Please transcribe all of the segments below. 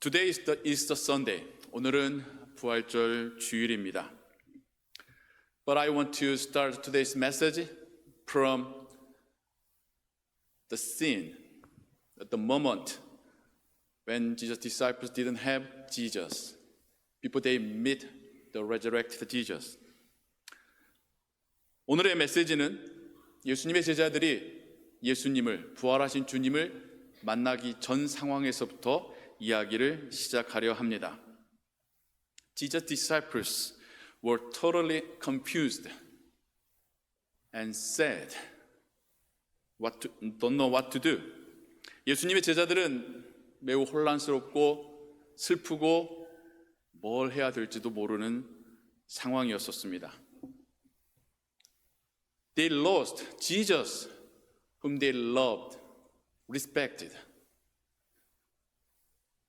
Today is the Easter Sunday. 오늘은 부활절 주일입니다. But I want to start today's message from the scene, at the moment when Jesus' disciples didn't have Jesus, before they meet the resurrected Jesus. 오늘의 메시지는 예수님의 제자들이 예수님을, 부활하신 주님을 만나기 전 상황에서부터 이야기를 시작하려 합니다. Jesus' disciples were totally confused and sad, don't know what to do. 예수님의 제자들은 매우 혼란스럽고 슬프고 뭘 해야 될지도 모르는 상황이었었습니다. They lost Jesus, whom they loved, respected.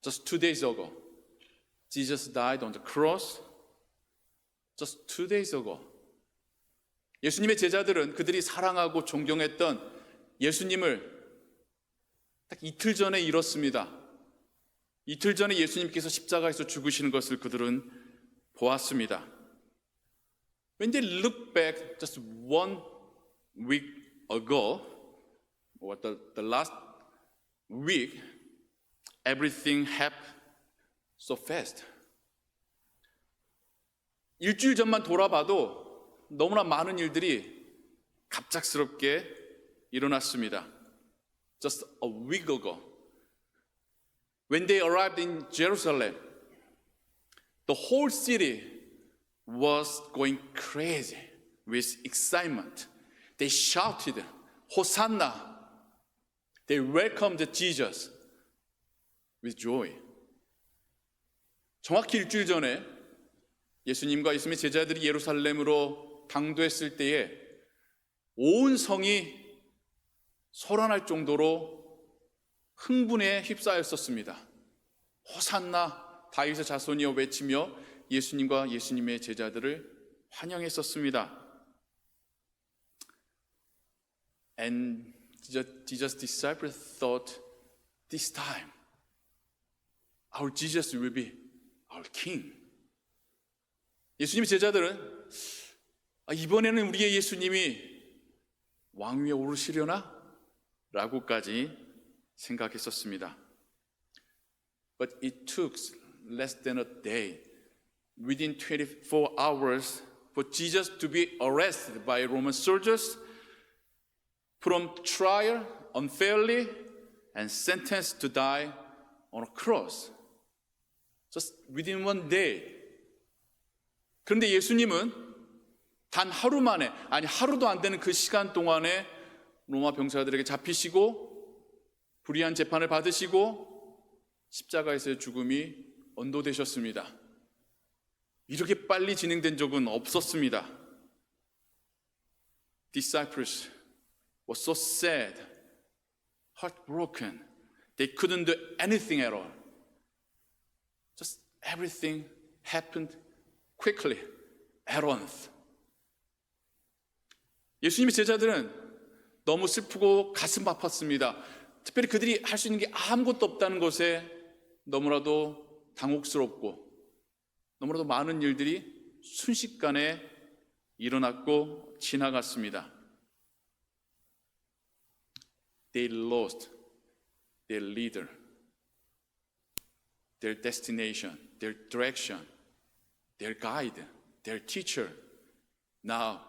Just 2 days ago, Jesus died on the cross. Just 2 days ago. 예수님의 제자들은 그들이 사랑하고 존경했던 예수님을 딱 이틀 전에 잃었습니다. 이틀 전에 예수님께서 십자가에서 죽으시는 것을 그들은 보았습니다. When they look back just 1 week ago, or the last week, everything happened so fast. 일주일 전만 돌아봐도 너무나 많은 일들이 갑작스럽게 일어났습니다. Just a week ago, when they arrived in Jerusalem, the whole city was going crazy with excitement. They shouted, Hosanna! They welcomed Jesus with joy. 정확히 일주일 전에 예수님과 예수님의 제자들이 예루살렘으로 당도했을 때에 온 성이 소란할 정도로 흥분에 휩싸였었습니다. 호산나 다윗의 자손이여 외치며 예수님과 예수님의 제자들을 환영했었습니다. And Jesus' disciples thought this time our Jesus will be our king. 예수님의 제자들은 이번에는 우리의 예수님이 왕 위에 오르시려나? 라고까지 생각했었습니다. But it took less than a day, within 24 hours, for Jesus to be arrested by Roman soldiers, from trial unfairly, and sentenced to die on a cross. Just within 1 day. 그런데 예수님은 단 하루 만에, 하루도 안 되는 그 시간 동안에 로마 병사들에게 잡히시고 불의한 재판을 받으시고 십자가에서의 죽음이 언도되셨습니다. 이렇게 빨리 진행된 적은 없었습니다. Disciples were so sad, heartbroken. They couldn't do anything at all. Just everything happened quickly, at once. 예수님의 제자들은 너무 슬프고 가슴 아팠습니다. 특별히 그들이 할 수 있는 게 아무것도 없다는 것에 너무나도 당혹스럽고 너무나도 많은 일들이 순식간에 일어났고 지나갔습니다. They lost their leader, their destination, their direction, their guide, their teacher. Now,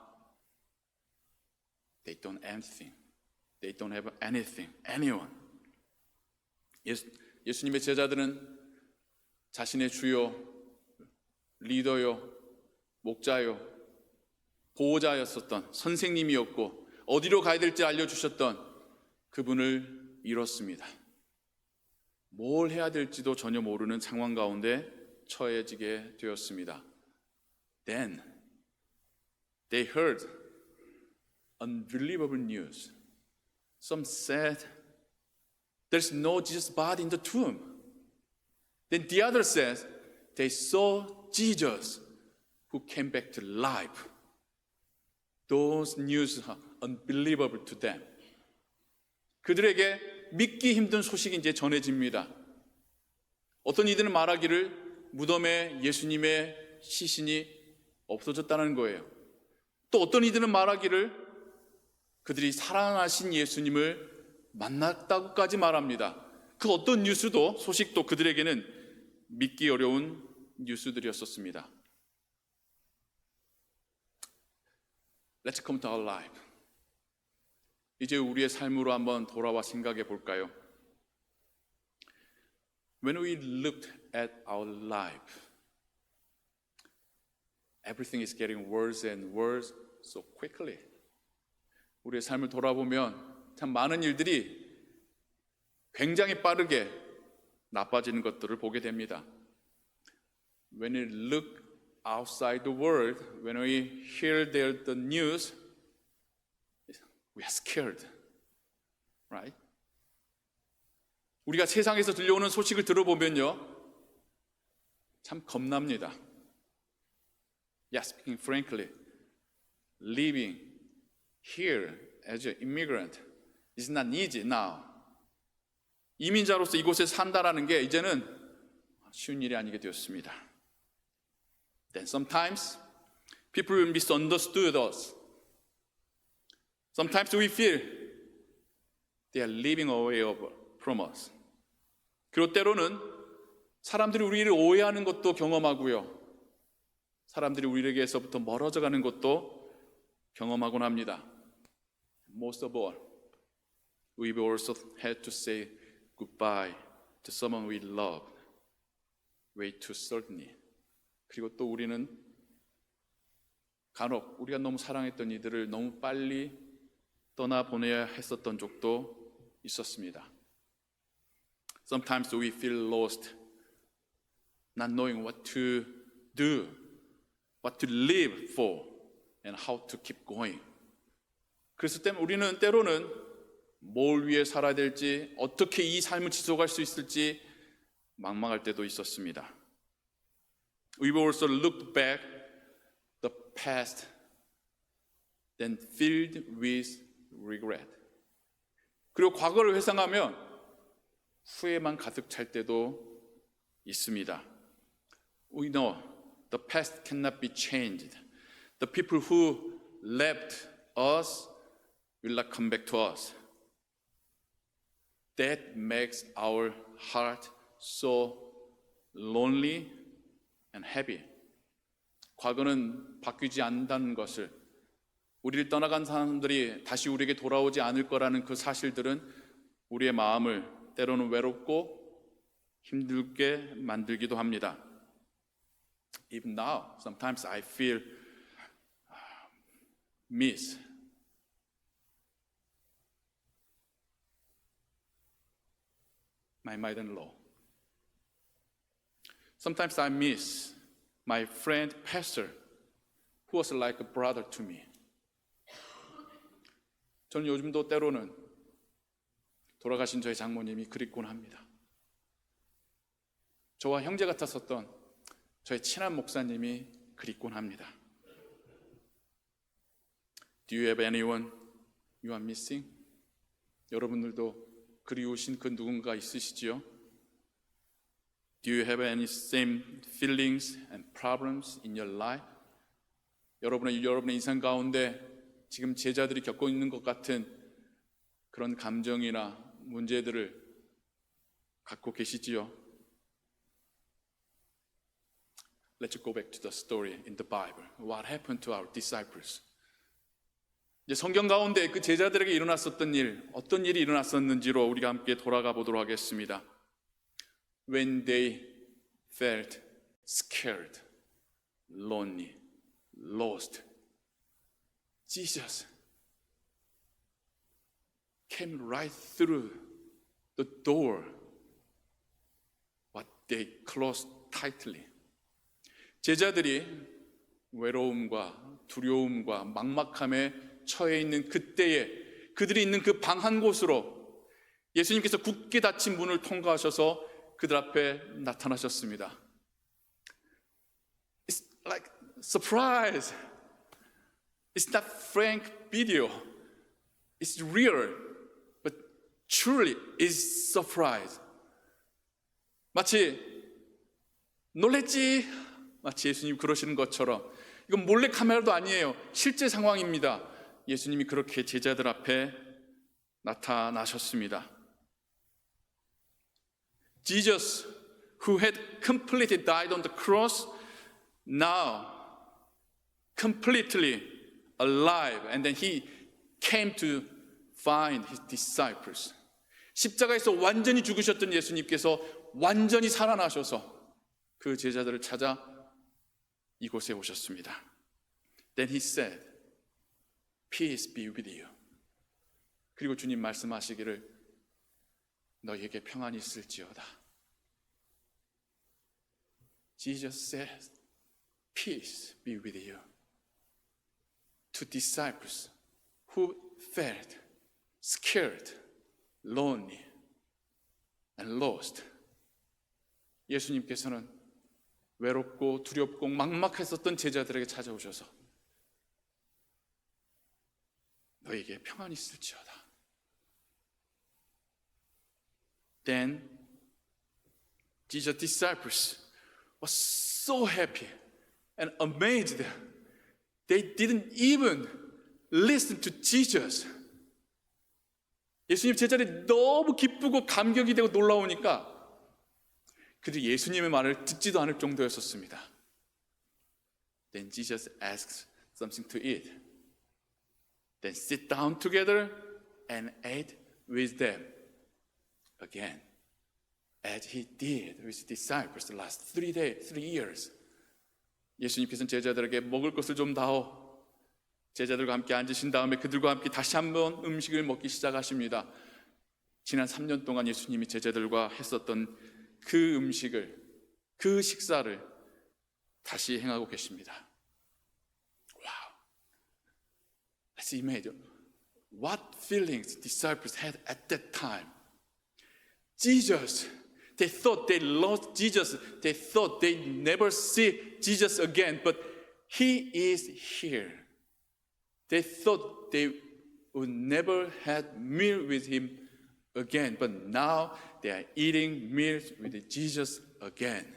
they don't have anything. They don't have anything, anyone. 예수님의 제자들은 자신의 주요, 리더요, 목자요, 보호자였었던 선생님이었고 어디로 가야 될지 알려주셨던 그분을 잃었습니다. 뭘 해야 될지도 전혀 모르는 상황 가운데 처해지게 되었습니다. Then they heard unbelievable news. Some said there's no Jesus' body in the tomb. Then the other says they saw Jesus who came back to life. Those news are unbelievable to them. 그들에게 믿기 힘든 소식이 이제 전해집니다. 어떤 이들은 말하기를 무덤에 예수님의 시신이 없어졌다는 거예요. 또 어떤 이들은 말하기를 그들이 살아나신 예수님을 만났다고까지 말합니다. 그 어떤 뉴스도 소식도 그들에게는 믿기 어려운 뉴스들이었었습니다. Let's come to our life. 이제 우리의 삶으로 한번 돌아와 생각해 볼까요? When we looked at our life, everything is getting worse and worse so quickly. 우리의 삶을 돌아보면 참 많은 일들이 굉장히 빠르게 나빠지는 것들을 보게 됩니다. When we look outside the world, when we hear the news, we are scared, right? 우리가 세상에서 들려오는 소식을 들어보면요, 참 겁납니다. Yes, speaking frankly, living here as an immigrant is not easy now. 이민자로서 이곳에 산다라는 게 이제는 쉬운 일이 아니게 되었습니다. Then sometimes people misunderstood us. Sometimes we feel they are living away from us. 그리고 때로는 사람들이 우리를 오해하는 것도 경험하고요. 사람들이 우리에게서부터 멀어져가는 것도 경험하곤 합니다. Most of all, we've also had to say goodbye to someone we loved way too suddenly. 그리고 또 우리는 간혹 우리가 너무 사랑했던 이들을 너무 빨리 떠나보내야 했었던 적도 있었습니다. Sometimes we feel lost, not knowing what to do, what to live for, and how to keep going. 그래서 우리는 때로는 뭘 위해 살아야 될지, 어떻게 이 삶을 지속할 수 있을지 막막할 때도 있었습니다. We've also looked back the past, then filled with regret. 그리고 과거를 회상하면 후회만 가득 찰 때도 있습니다. We know the past cannot be changed. The people who left us will not come back to us. That makes our heart so lonely and heavy. 과거는 바뀌지 않는다는 것을, 우리를 떠나간 사람들이 다시 우리에게 돌아오지 않을 거라는 그 사실들은 우리의 마음을 때로는 외롭고 힘들게 만들기도 합니다. Even now, sometimes I feel miss my mother-in-law. Sometimes I miss my friend pastor, who was like a brother to me. 저는 요즘도 때로는 돌아가신 저희 장모님이 그립곤 합니다. 저와 형제 같았었던 저의 친한 목사님이 그립곤 합니다. Do you have anyone you are missing? 여러분들도 그리우신 그 누군가 있으시지요? Do you have any same feelings and problems in your life? 여러분의 인생 가운데 지금 제자들이 겪고 있는 것 같은 그런 감정이나 문제들을 갖고 계시지요? Let's go back to the story in the Bible. What happened to our disciples? 이제 성경 가운데 그 제자들에게 일어났었던 일, 어떤 일이 일어났었는지로 우리가 함께 돌아가 보도록 하겠습니다. When they felt scared, lonely, lost, Jesus came right through the door, but they closed tightly. 제자들이 외로움과 두려움과 막막함에 처해 있는 그때에 그들이 있는 그 방 한 곳으로 예수님께서 굳게 닫힌 문을 통과하셔서 그들 앞에 나타나셨습니다. It's like surprise. It's not frank video. It's real, but truly is surprise. 마치 놀랬지? 마치 예수님 그러시는 것처럼 이건 몰래 카메라도 아니에요. 실제 상황입니다. 예수님이 그렇게 제자들 앞에 나타나셨습니다. Jesus, who had completely died on the cross, now completely alive, and then he came to find his disciples. 십자가에서 완전히 죽으셨던 예수님께서 완전히 살아나셔서 그 제자들을 찾아 이곳에 오셨습니다. Then he said, Peace be with you. 그리고 주님 말씀하시기를 너희에게 평안이 있을지어다. Jesus said, Peace be with you. To disciples who felt scared, lonely, and lost. 예수님께서는 외롭고 두렵고 막막했었던 제자들에게 찾아오셔서 너에게 평안이 있을지어다. Then Jesus' disciples were so happy and amazed. They didn't even listen to Jesus. 예수님 제자들이 너무 기쁘고 감격이 되고 놀라우니까 그들이 예수님의 말을 듣지도 않을 정도였었습니다. Then Jesus asked something to eat. Then sit down together and ate with them again, as he did with his disciples the last 3 years. 예수님께서는 제자들에게 먹을 것을 좀 다오. 제자들과 함께 앉으신 다음에 그들과 함께 다시 한번 음식을 먹기 시작하십니다. 지난 3년 동안 예수님이 제자들과 했었던 그 음식을, 그 식사를 다시 행하고 계십니다. Wow. Let's imagine what feelings disciples had at that time. Jesus, they thought they lost Jesus. They thought they never see Jesus again, but he is here. They thought they would never have meal with him again, but now they are eating meals with Jesus again.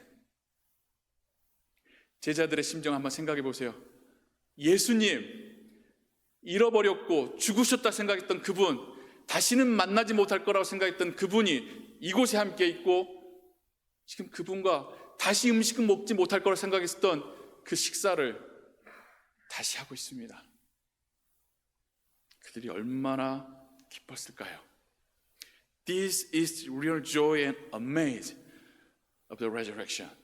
제자들의 심정 한번 생각해 보세요. 예수님, 잃어버렸고 죽으셨다 생각했던 그분, 다시는 만나지 못할 거라고 생각했던 그분이 이곳에 함께 있고 지금 그분과 다시 음식은 먹지 못할 거라고 생각했던 그 식사를 다시 하고 있습니다. 그들이 얼마나 기뻤을까요? This is real joy and amaze of the resurrection.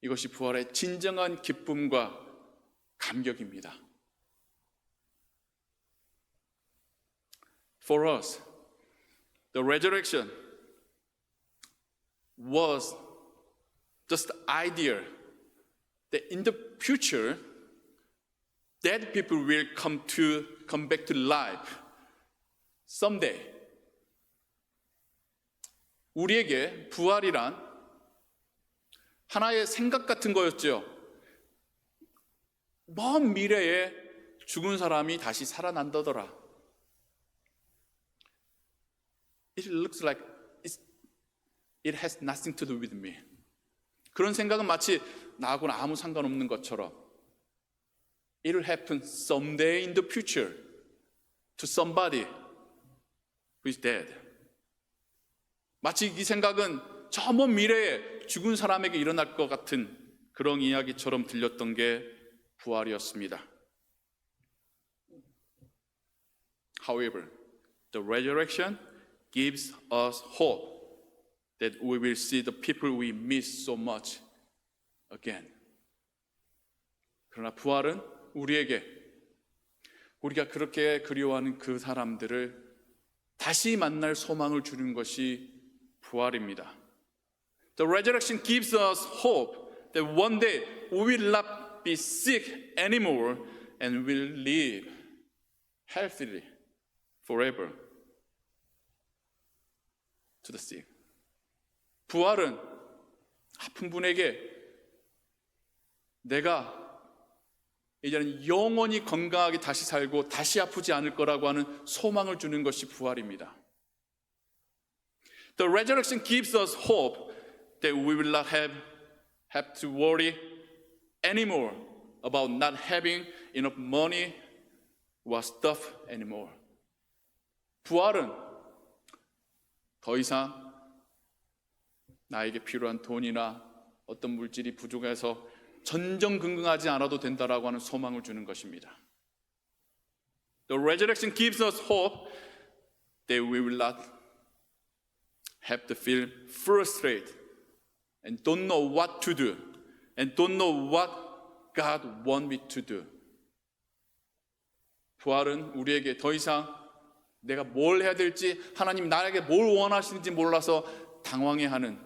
이것이 부활의 진정한 기쁨과 감격입니다. For us, the resurrection was just the idea that in the future, dead people will come back to life someday. 우리에게 부활이란 하나의 생각 같은 거였죠. 먼 미래에 죽은 사람이 다시 살아난다더라. It looks like it has nothing to do with me. 그런 생각은 마치 나하고는 아무 상관없는 것처럼 It will happen someday in the future to somebody who is dead. 마치 이 생각은 저 먼 미래에 죽은 사람에게 일어날 것 같은 그런 이야기처럼 들렸던 게 부활이었습니다. However, the resurrection gives us hope that we will see the people we miss so much again. 그러나 부활은 우리에게 우리가 그렇게 그리워하는 그 사람들을 다시 만날 소망을 주는 것이 부활입니다. The resurrection gives us hope that one day we will not be sick anymore and will live healthily forever. To the sick. 부활은 아픈 분에게 내가 이제는 영원히 건강하게 다시 살고 다시 아프지 않을 거라고 하는 소망을 주는 것이 부활입니다. The resurrection gives us hope that we will not have to worry anymore about not having enough money or stuff anymore. 부활은 더 이상 나에게 필요한 돈이나 어떤 물질이 부족해서 전전긍긍하지 않아도 된다라고 하는 소망을 주는 것입니다. The resurrection gives us hope that we will not have to feel frustrated and don't know what to do and don't know what God wants me to do. 부활은 우리에게 더 이상 내가 뭘 해야 될지, 하나님 나에게 뭘 원하시는지 몰라서 당황해하는,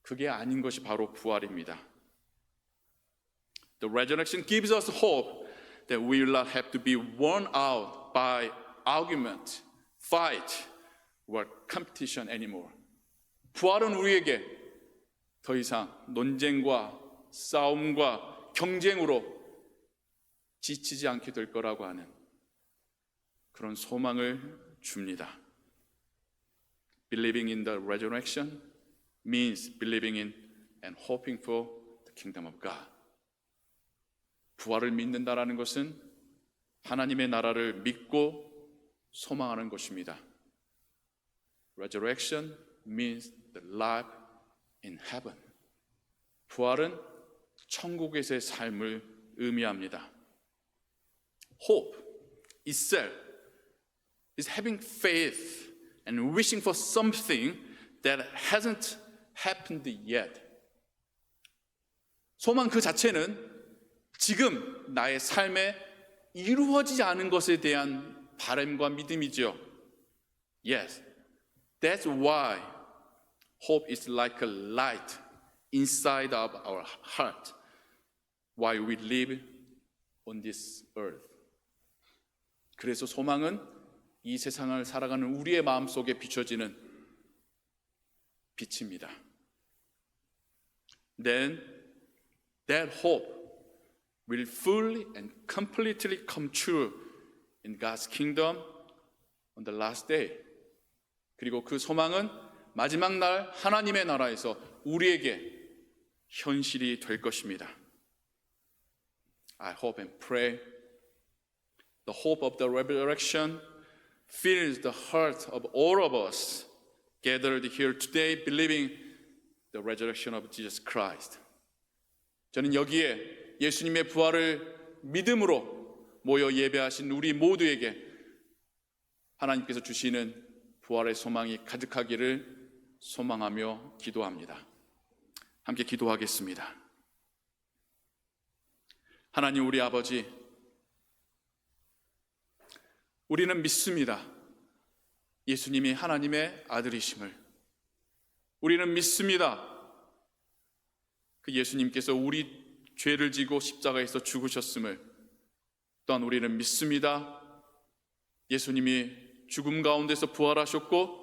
그게 아닌 것이 바로 부활입니다. The resurrection gives us hope that we will not have to be worn out by argument, fight, or competition anymore. 부활은 우리에게 더 이상 논쟁과 싸움과 경쟁으로 지치지 않게 될 거라고 하는 그런 소망을 줍니다. Believing in the resurrection means believing in and hoping for the kingdom of God. 부활을 믿는다라는 것은 하나님의 나라를 믿고 소망하는 것입니다. Resurrection means the life in heaven. 부활은 천국에서의 삶을 의미합니다. Hope itself is having faith and wishing for something that hasn't happened yet. 소망 그 자체는 지금 나의 삶에 이루어지지 않은 것에 대한 바람과 믿음이죠. Yes, that's why hope is like a light inside of our heart while we live on this earth. 그래서 소망은 이 세상을 살아가는 우리의 마음속에 비춰지는 빛입니다. Then that hope will fully and completely come true in God's kingdom on the last day. 그리고 그 소망은 마지막 날 하나님의 나라에서 우리에게 현실이 될 것입니다. I hope and pray the hope of the resurrection fills the heart of all of us gathered here today believing the resurrection of Jesus Christ. 저는 여기에 예수님의 부활을 믿음으로 모여 예배하신 우리 모두에게 하나님께서 주시는 부활의 소망이 가득하기를 소망하며 기도합니다. 함께 기도하겠습니다. 하나님 우리 아버지, 우리는 믿습니다. 예수님이 하나님의 아들이심을. 우리는 믿습니다. 그 예수님께서 우리 죄를 지고 십자가에서 죽으셨음을. 또한 우리는 믿습니다. 예수님이 죽음 가운데서 부활하셨고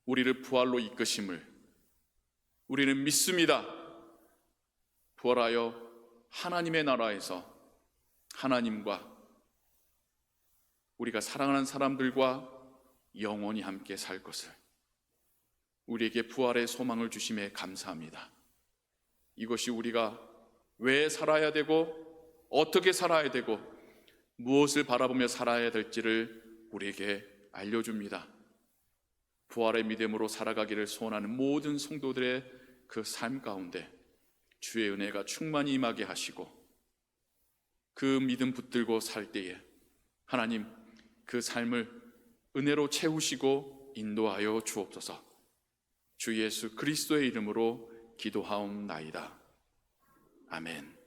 우리를 부활로 이끄심을. 우리는 믿습니다. 부활하여 하나님의 나라에서 하나님과 우리가 사랑하는 사람들과 영원히 함께 살 것을. 우리에게 부활의 소망을 주심에 감사합니다. 이것이 우리가 왜 살아야 되고 어떻게 살아야 되고 무엇을 바라보며 살아야 될지를 우리에게 알려줍니다. 부활의 믿음으로 살아가기를 소원하는 모든 성도들의 그 삶 가운데 주의 은혜가 충만히 임하게 하시고 그 믿음 붙들고 살 때에 하나님 그 삶을 은혜로 채우시고 인도하여 주옵소서. 주 예수 그리스도의 이름으로 기도하옵나이다. 아멘.